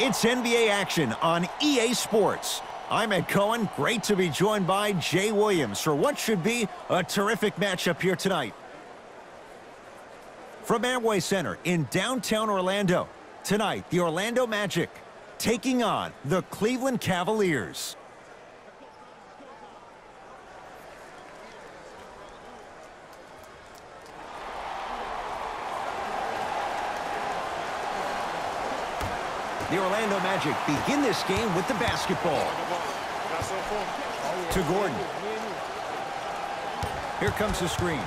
It's NBA action on EA Sports. I'm Ed Cohen. Great to be joined by Jay Williams for what should be a terrific matchup here tonight. From Amway Center in downtown Orlando, tonight the Orlando Magic taking on the Cleveland Cavaliers. The Orlando Magic begin this game with the basketball. To Gordon. Here comes the screen.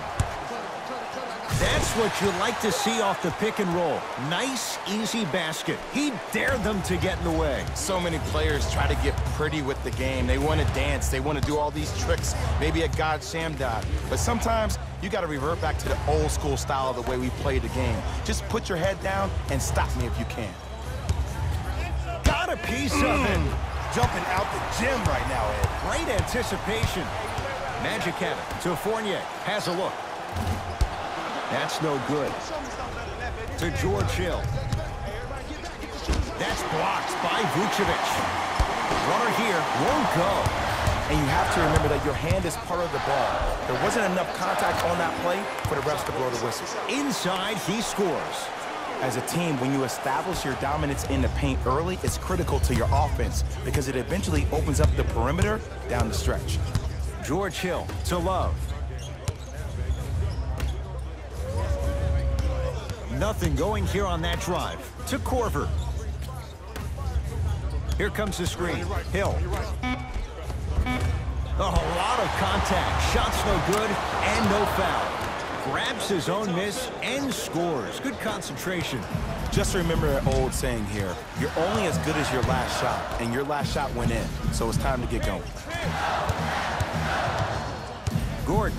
That's what you like to see off the pick and roll. Nice, easy basket. He dared them to get in the way. So many players try to get pretty with the game. They want to dance. They want to do all these tricks. Maybe a God Sham dive. But sometimes you got to revert back to the old school style of the way we play the game. Just put your head down and stop me if you can. Got a piece of it. Jumping out the gym right now, Ed. Great anticipation. Magic have it to Fournier. Has a look. That's no good. To George Hill. That's blocked by Vucevic. Runner here won't go. And you have to remember that your hand is part of the ball. There wasn't enough contact on that play for the refs to blow the whistle. Inside, he scores. As a team, when you establish your dominance in the paint early, it's critical to your offense because it eventually opens up the perimeter down the stretch. George Hill to Love. Nothing going here on that drive. To Korver. Here comes the screen. Hill. A lot of contact. Shots no good and no foul. Grabs his own miss and scores. Good concentration. Just remember an old saying here. You're only as good as your last shot, and your last shot went in. So it's time to get going. Gordon.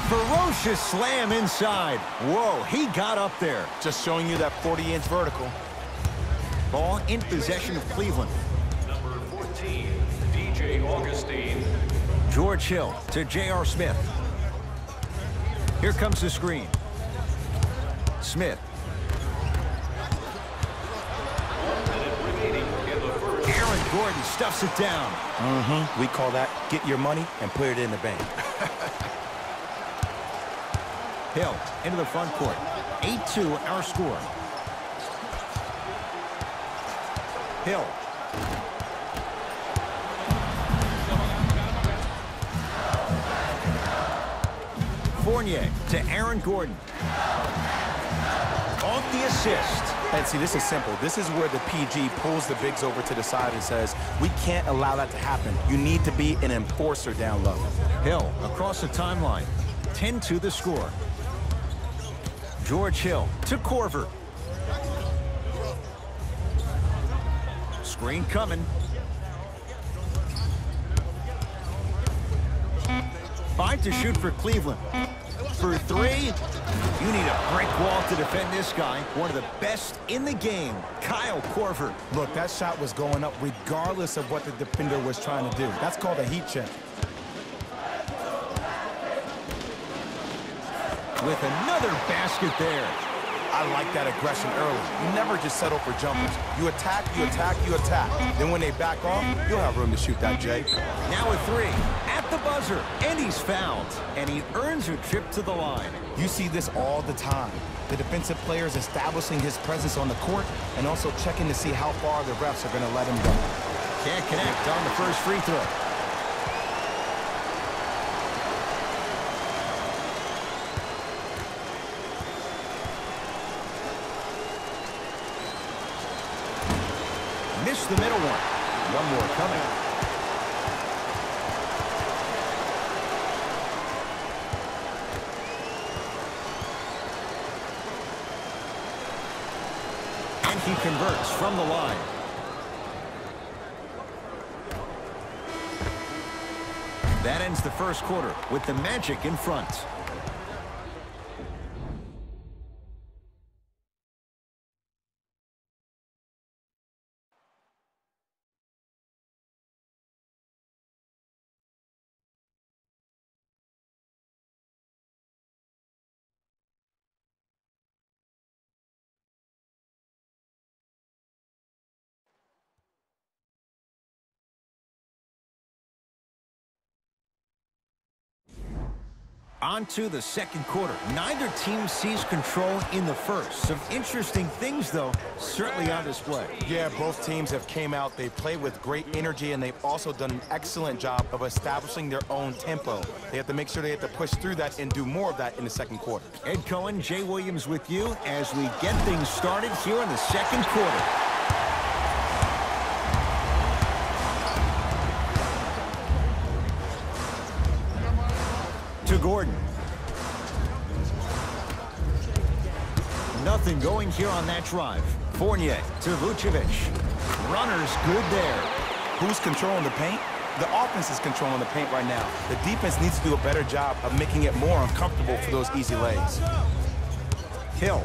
Ferocious slam inside. Whoa, he got up there. Just showing you that 40-inch vertical. Ball in possession of Cleveland. Number 14, DJ Augustine. George Hill to J.R. Smith. Here comes the screen. Smith. Aaron Gordon stuffs it down. We call that get your money and put it in the bank. Hill into the front court. 8-2 our score. Hill. Fournier to Aaron Gordon. Off the assist. And see, this is simple. This is where the PG pulls the bigs over to the side and says, we can't allow that to happen. You need to be an enforcer down low. Hill across the timeline. 10-2 the score. George Hill to Korver. Screen coming. 5 to shoot for Cleveland. For 3, you need a brick wall to defend this guy. One of the best in the game, Kyle Korver. Look, that shot was going up regardless of what the defender was trying to do. That's called a heat check. With another basket there. I like that aggression early. You never just settle for jumpers. You attack, you attack, you attack. Then when they back off, you'll have room to shoot that, Jay. Now a 3 at the buzzer, and he's fouled. And he earns a trip to the line. You see this all the time. The defensive players establishing his presence on the court and also checking to see how far the refs are going to let him go. Can't connect on the first free throw. Missed the middle one. One more coming. And he converts from the line. That ends the first quarter with the Magic in front. On to the second quarter. Neither team sees control in the first. Some interesting things, though, certainly on display. Yeah, both teams have came out. They've played with great energy, and they've also done an excellent job of establishing their own tempo. They have to make sure they have to push through that and do more of that in the second quarter. Ed Cohen, Jay Williams with you as we get things started here in the second quarter. To Gordon. Nothing going here on that drive. Fournier to Vucevic. Runners good there. Who's controlling the paint? The offense is controlling the paint right now. The defense needs to do a better job of making it more uncomfortable for those easy lays. Hill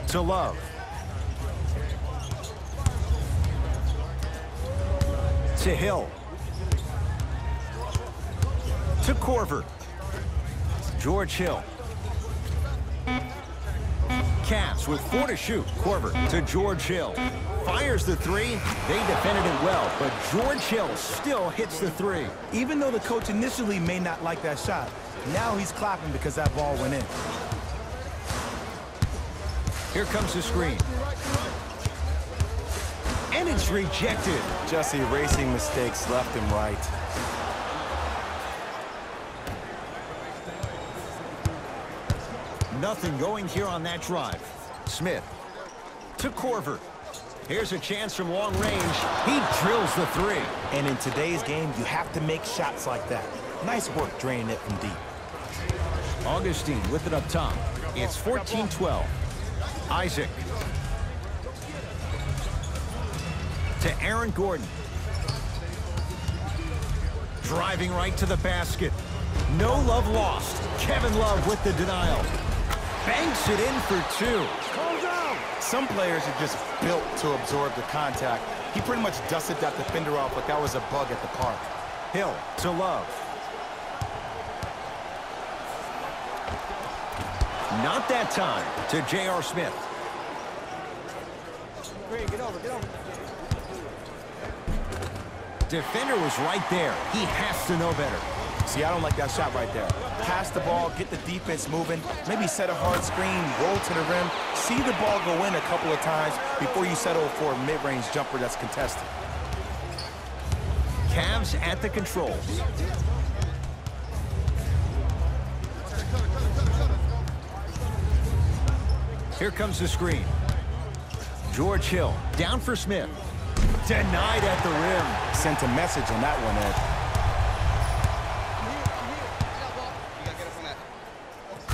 to Love. To Hill. To Korver. George Hill. Cavs with 4 to shoot. Korver to George Hill. Fires the three. They defended it well, but George Hill still hits the three. Even though the coach initially may not like that shot, now he's clapping because that ball went in. Here comes the screen. And it's rejected. Just erasing mistakes left and right. Nothing going here on that drive. Smith to Korver. Here's a chance from long range. He drills the three. And in today's game, you have to make shots like that. Nice work draining it from deep. Augustine with it up top. It's 14-12. Isaac to Aaron Gordon. Driving right to the basket. No love lost. Kevin Love with the denial. Banks it in for two. Some players are just built to absorb the contact. He pretty much dusted that defender off like that was a bug at the park. Hill to Love. Not that time to J.R. Smith. Get over. Defender was right there. He has to know better. See, I don't like that shot right there. Pass the ball, get the defense moving, maybe set a hard screen, roll to the rim, see the ball go in a couple of times before you settle for a mid-range jumper that's contested. Cavs at the controls. Here comes the screen. George Hill down for Smith. Denied at the rim. Sent a message on that one, Ed.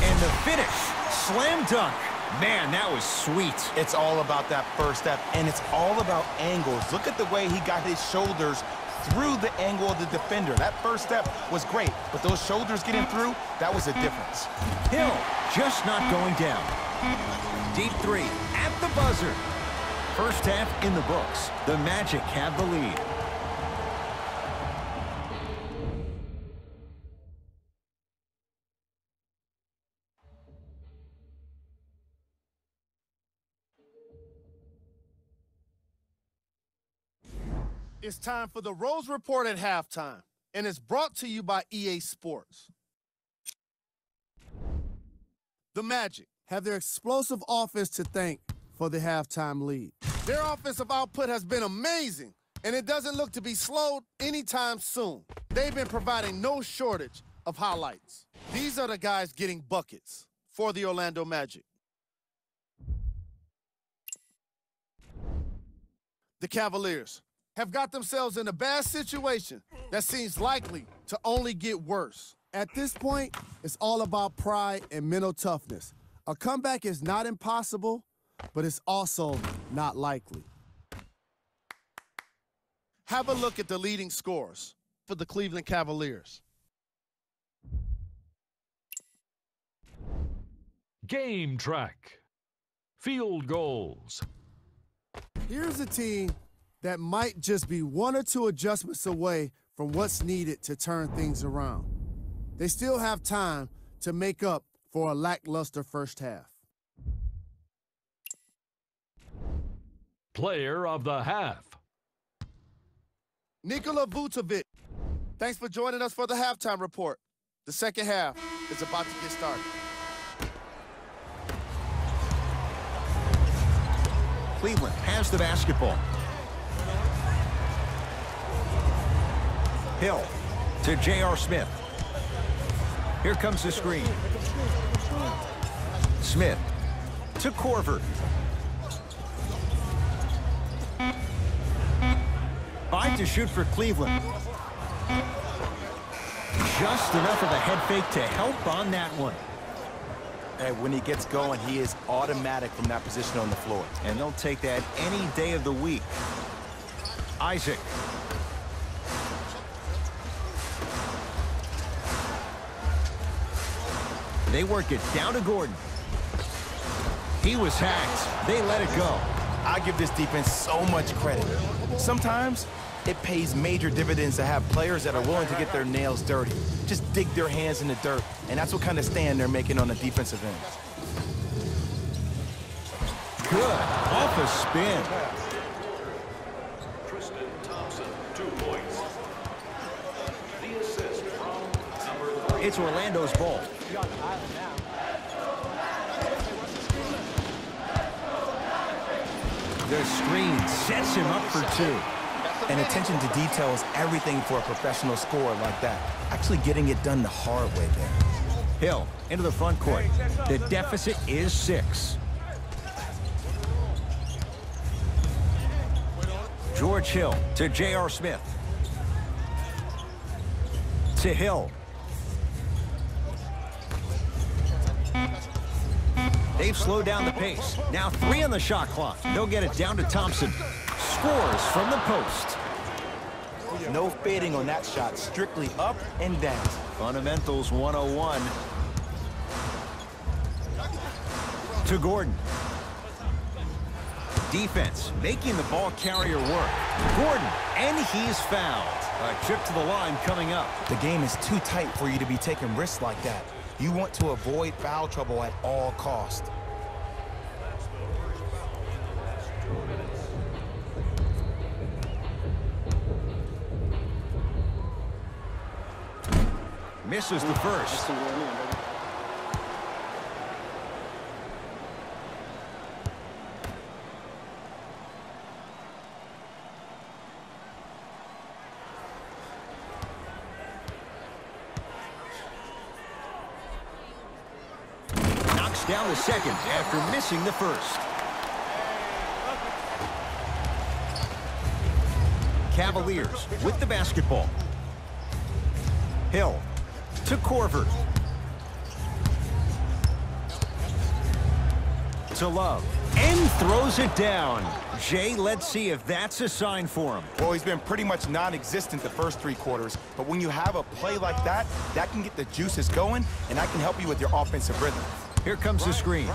And the finish. Slam dunk. Man, that was sweet. It's all about that first step, and it's all about angles. Look at the way he got his shoulders through the angle of the defender. That first step was great, but those shoulders getting through, that was a difference. Hill just not going down. Deep three at the buzzer. First half in the books. The Magic have the lead. It's time for the Rose Report at halftime, and it's brought to you by EA Sports. The Magic have their explosive offense to thank for the halftime lead. Their offensive output has been amazing, and it doesn't look to be slowed anytime soon. They've been providing no shortage of highlights. These are the guys getting buckets for the Orlando Magic. The Cavaliers have got themselves in a bad situation that seems likely to only get worse. At this point, it's all about pride and mental toughness. A comeback is not impossible, but it's also not likely. Have a look at the leading scorers for the Cleveland Cavaliers. Game track. Field goals. Here's a team that might just be 1 or 2 adjustments away from what's needed to turn things around. They still have time to make up for a lackluster first half. Player of the half. Nikola Vucevic. Thanks for joining us for the halftime report. The second half is about to get started. Cleveland has the basketball. Hill to J.R. Smith. Here comes the screen. Smith to Corver. 5 to shoot for Cleveland. Just enough of a head fake to help on that one. And when he gets going, he is automatic from that position on the floor. And they'll take that any day of the week. Isaac. They work it down to Gordon. He was hacked. They let it go. I give this defense so much credit. Sometimes it pays major dividends to have players that are willing to get their nails dirty. Just dig their hands in the dirt. And that's what kind of stand they're making on the defensive end. Good. Off a spin. Tristan Thompson, 2 points. The assist from number 3. It's Orlando's ball. The screen sets him up for 2. And attention to detail is everything for a professional scorer like that. Actually getting it done the hard way there. Hill into the front court. The deficit is 6. George Hill to J.R. Smith. To Hill. They've slowed down the pace. Now 3 on the shot clock. They'll get it down to Thompson. Scores from the post. No fading on that shot. Strictly up and down. Fundamentals 101. To Gordon. Defense making the ball carrier work. Gordon, and he's fouled. A trip to the line coming up. The game is too tight for you to be taking risks like that. You want to avoid foul trouble at all costs. Misses the first. Knocks down the second after missing the first. Cavaliers with the basketball. Hill to Corver. To Love. And throws it down. Jay, let's see if that's a sign for him. Well, he's been pretty much non-existent the first 3 quarters, but when you have a play like that, that can get the juices going, and that can help you with your offensive rhythm. Here comes the screen.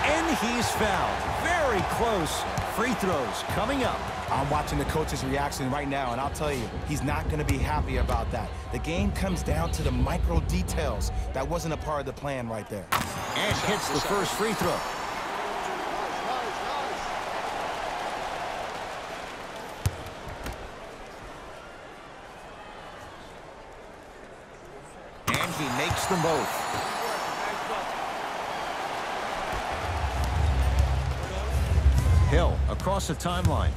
And he's fouled. Very close. Free throws coming up. I'm watching the coach's reaction right now, and I'll tell you, he's not going to be happy about that. The game comes down to the micro details. That wasn't a part of the plan right there. And hits the first free throw. And he makes them both. Hill across the timeline.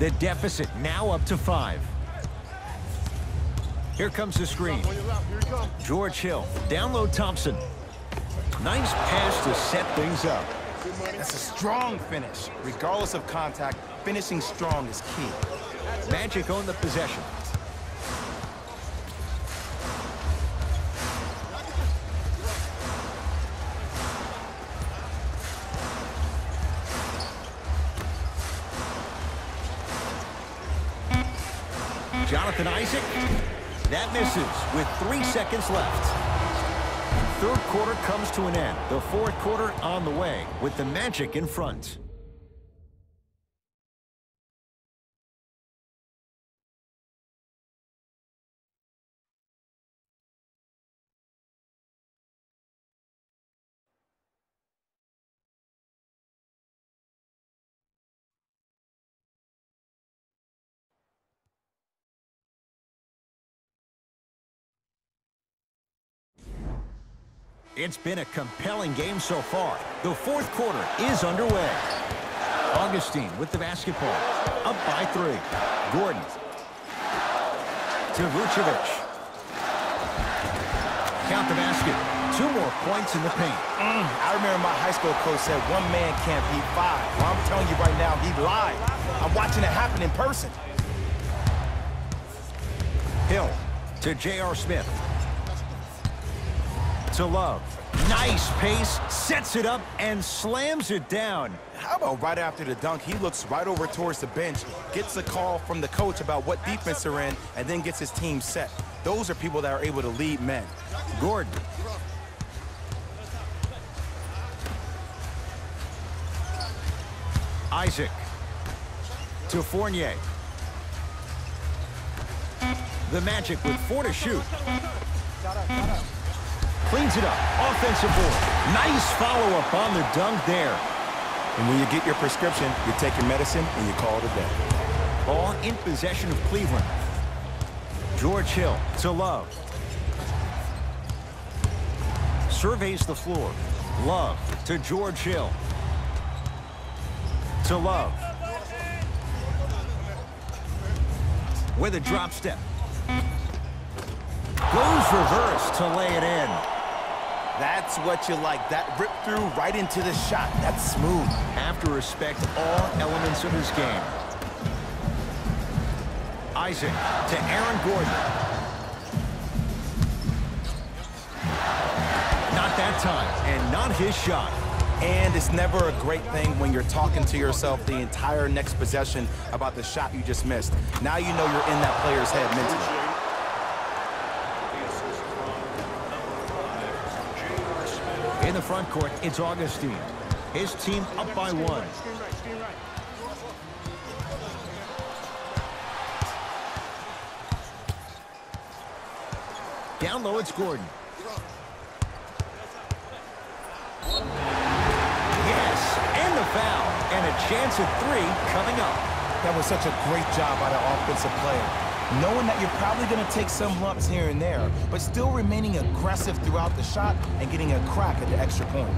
The deficit now up to 5. Here comes the screen. George Hill, down low Thompson. Nice pass to set things up. That's a strong finish. Regardless of contact, finishing strong is key. Magic own the possession. Jonathan Isaac. That misses with 3 seconds left. Third quarter comes to an end. The fourth quarter on the way with the Magic in front. It's been a compelling game so far. The fourth quarter is underway. Augustine with the basketball. Up by 3. Gordon. To Vucevic. Count the basket. 2 more points in the paint. I remember my high school coach said 1 man can't beat 5. Well, I'm telling you right now, he lied. I'm watching it happen in person. Hill to J.R. Smith. To Love. Nice pace, sets it up, and slams it down. How about right after the dunk, he looks right over towards the bench, gets a call from the coach about what defense they're in, and then gets his team set. Those are people that are able to lead men. Gordon. Isaac. To Fournier. The Magic with 4 to shoot. Cleans it up. Offensive board. Nice follow-up on the dunk there. And when you get your prescription, you take your medicine and you call it a day. Ball in possession of Cleveland. George Hill to Love. Surveys the floor. Love to George Hill. To Love. With a drop step. Goes reverse to lay it in. That's what you like. That rip through right into the shot. That's smooth. Have to respect all elements of his game. Isaac to Aaron Gordon. Not that time, and not his shot. And it's never a great thing when you're talking to yourself the entire next possession about the shot you just missed. Now you know you're in that player's head mentally. In the front court, it's Augustine. His team up by 1. Down low, it's Gordon. Yes, and the foul. And a chance at 3 coming up. That was such a great job by the offensive player. Knowing that you're probably going to take some lumps here and there, but still remaining aggressive throughout the shot and getting a crack at the extra point.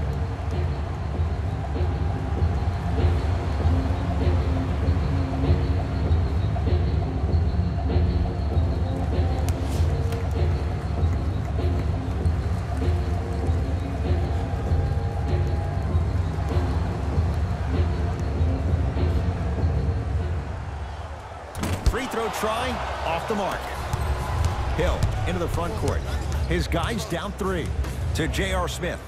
Free throw try, off the mark. Hill into the front court. His guys down 3 to J.R. Smith.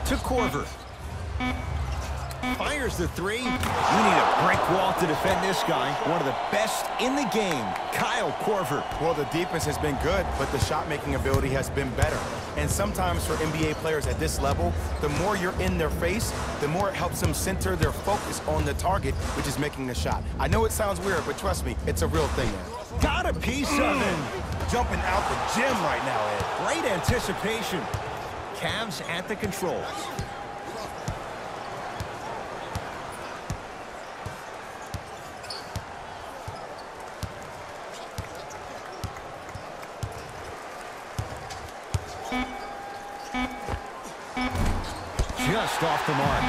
To Korver. Fires the 3. You need a brick wall to defend this guy. One of the best in the game, Kyle Korver. Well, the defense has been good, but the shot-making ability has been better. And sometimes for NBA players at this level, the more you're in their face, the more it helps them center their focus on the target, which is making the shot. I know it sounds weird, but trust me, it's a real thing, man. Got a piece of him. Jumping out the gym right now, Ed. Great anticipation. Cavs at the controls. Just off the mark.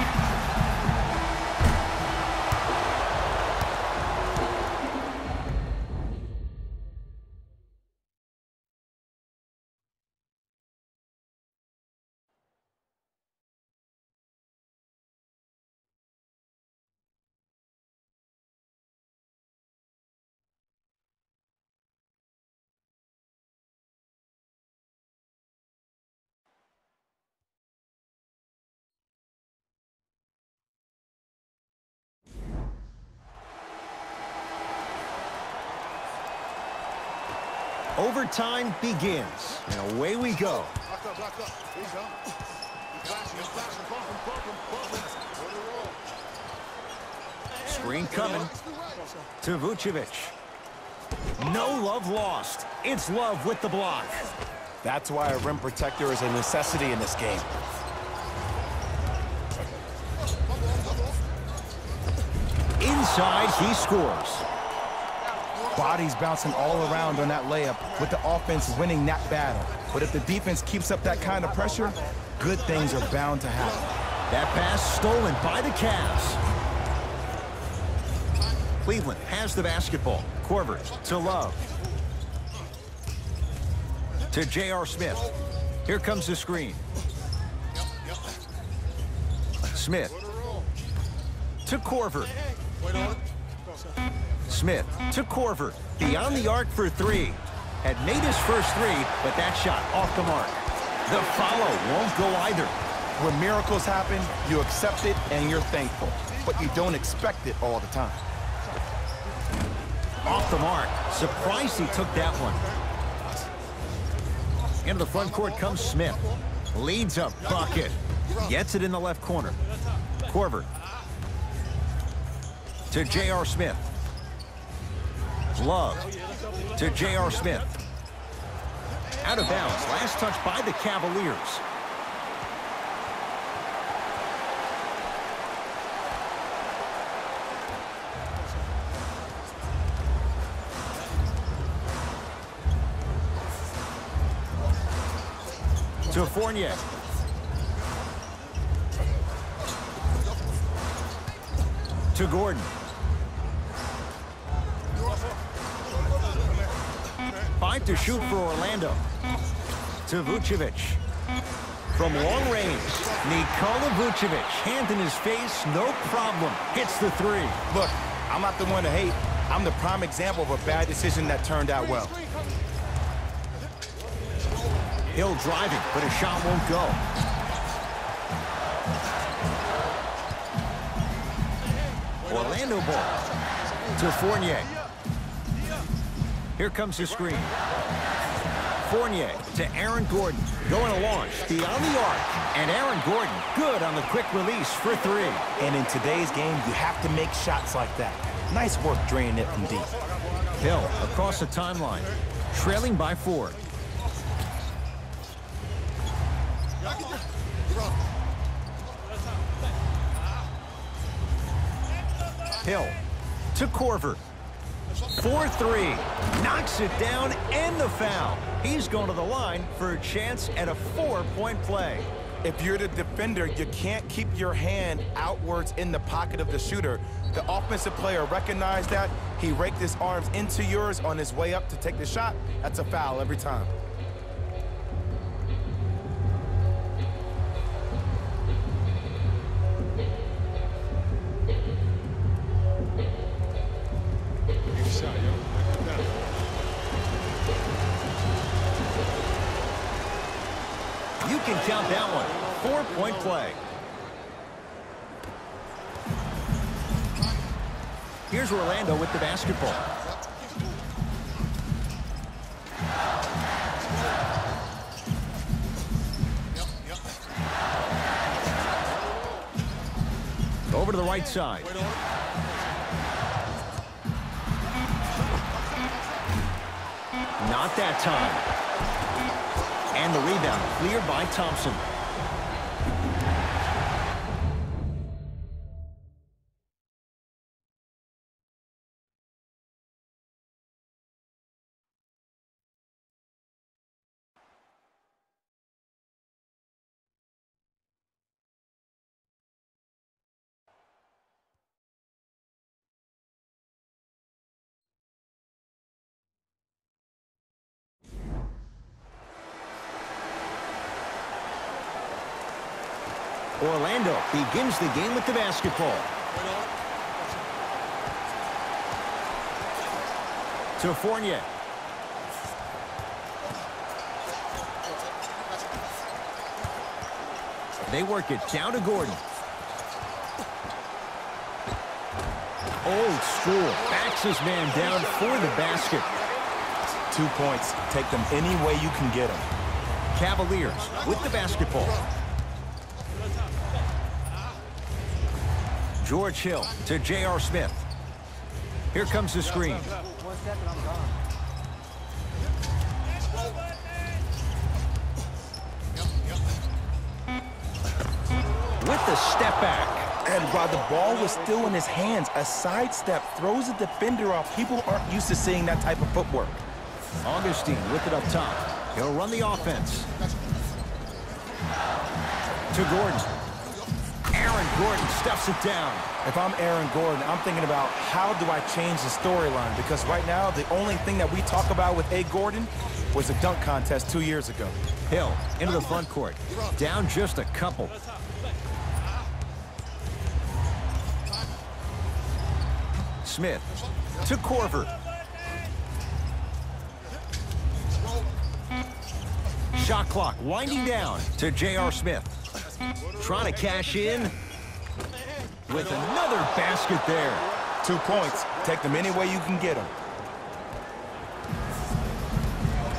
Overtime begins, and away we go. Screen coming to Vucevic. No love lost. It's Love with the block. That's why a rim protector is a necessity in this game. inside, he scores. Bodies bouncing all around on that layup with the offense winning that battle. But if the defense keeps up that kind of pressure, good things are bound to happen. That pass stolen by the Cavs. Cleveland has the basketball. Korver to Love. To J.R. Smith. Here comes the screen. Smith. To Korver. Smith to Korver. Beyond the arc for three. Had made his first three, but that shot off the mark. The follow won't go either. When miracles happen, you accept it and you're thankful. But you don't expect it all the time. Off the mark. Surprised he took that one. Into the front court comes Smith. Leads a bucket. Gets it in the left corner. Korver. To J.R. Smith. Love. To J.R. Smith. Out of bounds. Last touch by the Cavaliers. To Fournier. To Gordon. 5 to shoot for Orlando. To Vucevic. From long range, Nikola Vucevic, hand in his face, no problem. Hits the three. Look, I'm not the one to hate. I'm the prime example of a bad decision that turned out well. Hill driving, but a shot won't go. Orlando ball to Fournier. Here comes the screen. Fournier to Aaron Gordon. Going to launch beyond the arc. And Aaron Gordon good on the quick release for three. And in today's game, you have to make shots like that. Nice work draining it from deep. Hill across the timeline. Trailing by 4. Hill to Korver. 4-3. Knocks it down and the foul. He's going to the line for a chance at a 4-point play. If you're the defender, you can't keep your hand outwards in the pocket of the shooter. The offensive player recognized that. He raked his arms into yours on his way up to take the shot. That's a foul every time. You can count that one. 4-point play. Here's Orlando with the basketball. Over to the right side. Not that time. And the rebound cleared by Thompson. Orlando begins the game with the basketball. To Fournier. They work it down to Gordon. Old school. Backs his man down for the basket. 2 points. Take them any way you can get them. Cavaliers with the basketball. George Hill to J.R. Smith. Here comes the screen. With the step back. And while the ball was still in his hands, a sidestep throws a defender off. People aren't used to seeing that type of footwork. Augustine with it up top. He'll run the offense. To Gordon. Aaron Gordon stuffs it down. If I'm Aaron Gordon, I'm thinking about how do I change the storyline? Because right now, the only thing that we talk about with A. Gordon was a dunk contest 2 years ago. Hill into the front court. Down just a couple. Smith to Korver. Shot clock winding down to J.R. Smith. Trying to cash in with another basket there. 2 points. Take them any way you can get them.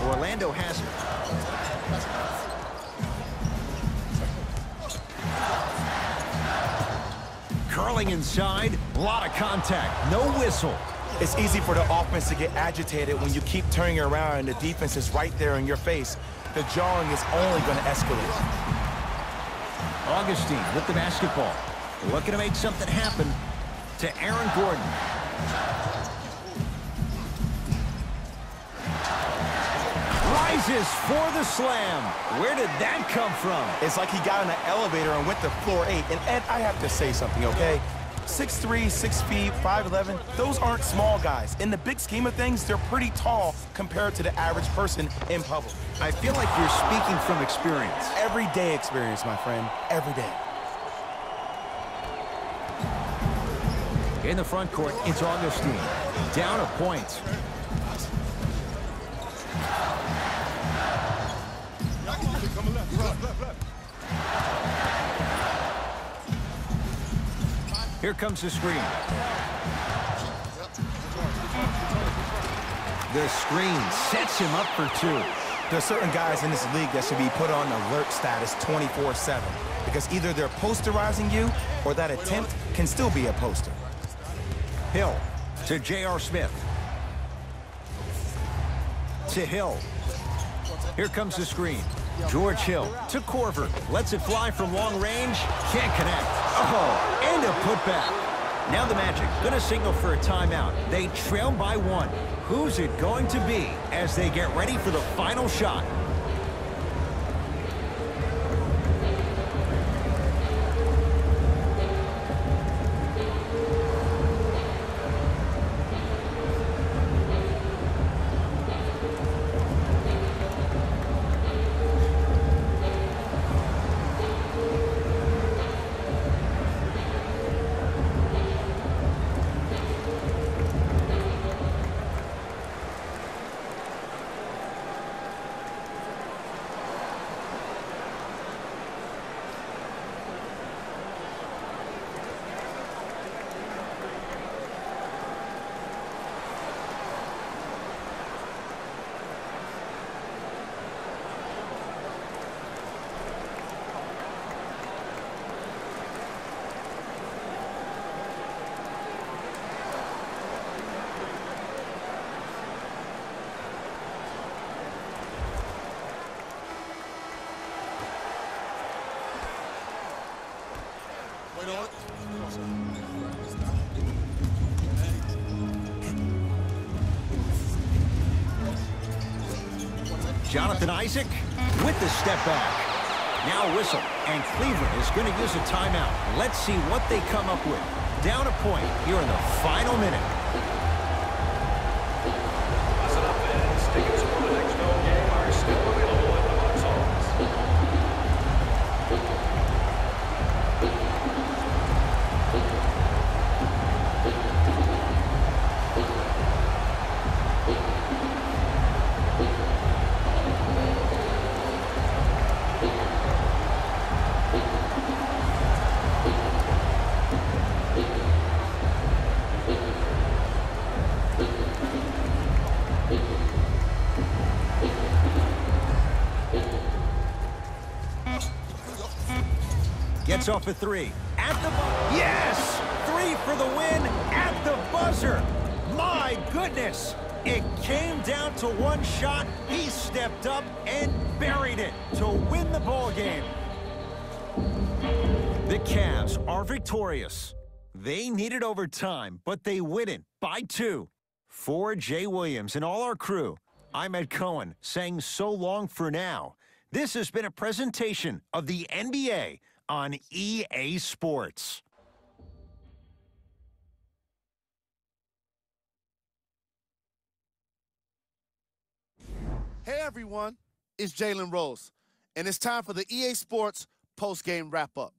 Orlando has it. Curling inside, a lot of contact, no whistle. It's easy for the offense to get agitated when you keep turning around and the defense is right there in your face. The jawing is only going to escalate. Augustine with the basketball. Looking to make something happen to Aaron Gordon. Rises for the slam. Where did that come from? It's like he got in an elevator and went to floor 8. And Ed, I have to say something, okay? 6'3", 6 feet, 5'11", those aren't small guys. In the big scheme of things, they're pretty tall compared to the average person in public. I feel like you're speaking from experience. Everyday experience, my friend. Every day. In the front court, it's Augustine. Down a point. Here comes the screen. The screen sets him up for two. There are certain guys in this league that should be put on alert status 24/7 because either they're posterizing you or that attempt can still be a poster. Hill to J.R. Smith. To Hill. Here comes the screen. George Hill to Korver. Lets it fly from long range. Can't connect. Oh, and a putback. Now the Magic going to signal for a timeout. They trail by 1. Who's it going to be as they get ready for the final shot? Jonathan Isaac with the step back. Now a whistle, and Cleveland is going to use a timeout. Let's see what they come up with. Down a point here in the final minute. Listen up, fans. Tickets for the next home game are still available at the box office. Gets off a 3. At the buzzer. Yes! 3 for the win at the buzzer. My goodness! It came down to one shot. He stepped up and buried it to win the ball game. The Cavs are victorious. They needed overtime, but they win it by 2. For Jay Williams and all our crew, I'm Ed Cohen saying so long for now. This has been a presentation of the NBA on EA Sports. Hey everyone, it's Jalen Rose, and it's time for the EA Sports post-game wrap-up.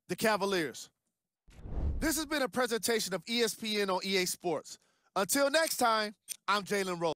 The Cavaliers. This has been a presentation of ESPN on EA Sports. Until next time, I'm Jalen Rose.